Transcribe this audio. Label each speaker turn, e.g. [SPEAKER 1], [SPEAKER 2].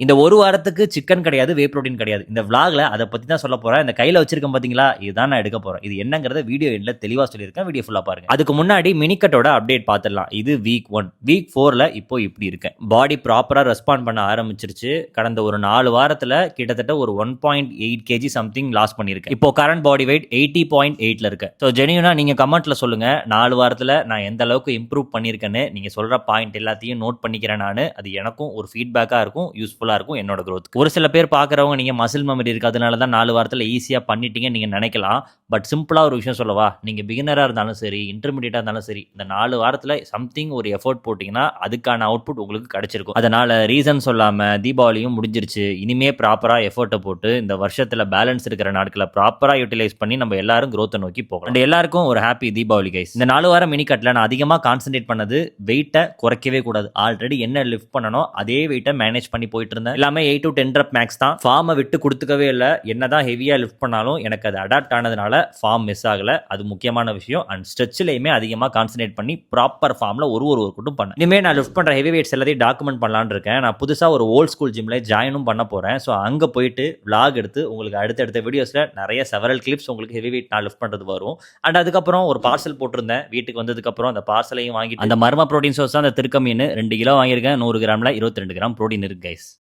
[SPEAKER 1] இந்த ஒரு வாரத்துக்கு சிக்கன் கிடையாது, வே புரோட்டீன் கிடையாது. இந்த விளாக்ல அதை பத்தி தான் சொல்ல போறேன். இந்த கையில வச்சிருக்கேன் பாத்தீங்களா, இதுதான் நான் எடுக்க போறேன். இது என்னங்கறத வீடியோ எண்ட்ல தெளிவா சொல்லியிருக்கேன். வீடியோ ஃபுல்லா பாருங்க. அதுக்கு முன்னாடி மினிகட்டோட அப்டேட் பார்த்துடலாம். இது வீக் 1. வீக் 4ல இப்போ இப்படி இருக்கேன். பாடி ப்ராப்பரா ரெஸ்பாண்ட் பண்ண ஆரம்பிச்சிருச்சு. கடந்த ஒரு 4 வாரத்துல கிட்டத்தட்ட ஒரு 1.8 kg சம்திங் லாஸ் பண்ணியிருக்கேன். இப்போ கரண்ட் பாடி வெயிட் 80.8ல இருக்கேன். ஸோ ஜெனியூனா நீங்க கமெண்ட்ல சொல்லுங்க, 4 வாரத்துல நான் எந்த அளவுக்கு இம்ப்ரூவ் பண்ணியிருக்கேன்னு. நீங்க சொல்ற பாயிண்ட் எல்லாத்தையும் நோட் பண்ணிக்கிறேன் நானு. அது எனக்கும் ஒரு ஃபீட்பேக்கா இருக்கும், யூஸ்ஃபுல்லா இருக்கும் என்னோட growth. ஒரு சில பேர் பார்க்குறவங்க நீங்கள் மசில் மெமரி இருக்குது அதனால தான் 4 வாரத்தில் ஈஸியாக பண்ணிட்டீங்கன்னு நீங்கள் நினைக்கலாம். பட் சிம்பிளாக ஒரு விஷயம் சொல்லவா, நீங்கள் பிகினராக இருந்தாலும் சரி, இன்டர்மீடியட்டாக இருந்தாலும் சரி, இந்த 4 வாரத்தில் சம்திங் ஒரு எஃபோர்ட் போட்டிங்கன்னா அதுக்கான அவுட்புட் உங்களுக்கு கிடைச்சிருக்கும். அதனால் ரீசன் சொல்லாமல் தீபாவளியும் முடிஞ்சிருச்சு. இனிமே ப்ராப்பராக எஃபோர்ட்டை போட்டு இந்த வருஷத்தில் பேலன்ஸ் இருக்கிற நாட்களை ப்ராப்பராக யூட்டிலைஸ் பண்ணி நம்ம எல்லாரும் growth-ஐ நோக்கி போகலாம். அண்ட் எல்லாருக்கும் ஒரு ஹாப்பி தீபாவளி கைஸ். இந்த 4 வாரம் மினி கட்டில் நான் அதிகமாக கான்சென்ட்ரேட் பண்ணது வெயிட்டை குறைக்கவே கூடாது. ஆல்ரெடி என்ன லிஃப்ட் பண்ணனோ அதே வெயிட்டை மேனேஜ் பண்ணி போயிட்டு இருந்தேன். எல்லாமே 8 to 10 rep மேக்ஸ் தான். ஃபார்மை விட்டு கொடுத்துக்கவே இல்லை. என்னதான் ஹெவியா லிஃப்ட் பண்ணாலும் எனக்கு அது அடாப்ட் ஆனதுனால ஃபார்ம் மிஸ் ஆகல. அது முக்கியமான விஷயம். அண்ட் ஸ்ட்ரெச்சிலையுமே அதிகமாக கான்சென்ட்ரேட் பண்ணி ப்ராப்பர் ஃபார்ம்ல ஒரு ஒர்க்கும் பண்ணேன். இனிமேல் நான் லிஃப்ட் பண்ற ஹெவி வெயிட்ஸ் எல்லாத்தையும் டாக்குமெண்ட் பண்ணலான்னு இருக்கேன். நான் புதுசாக ஒரு ஓல்ட் ஸ்கூல் ஜிம்ல ஜாயினும் பண்ண போறேன். ஸோ அங்கே போயிட்டு vlog எடுத்து உங்களுக்கு அடுத்தடுத்த வீடியோஸ்ல நிறைய செவரல் கிளிப்ஸ் உங்களுக்கு ஹெவி வெயிட் நான் லிஃப்ட் பண்றது வரும். அண்ட் அதுக்கப்புறம் ஒரு பார்சல் போட்டிருந்தேன். வீட்டுக்கு வந்ததுக்கு அப்புறம் அந்த பார்சலையும் வாங்கிட்டு அந்த மர்ம ப்ரோட்டீன் சோர்ஸ் அந்த திருக்க மீன் 2 கிலோ வாங்கியிருக்கேன். 100 கிராம்ல 22 கிராம் ப்ரோட்டீன் இருக்கு கைஸ்.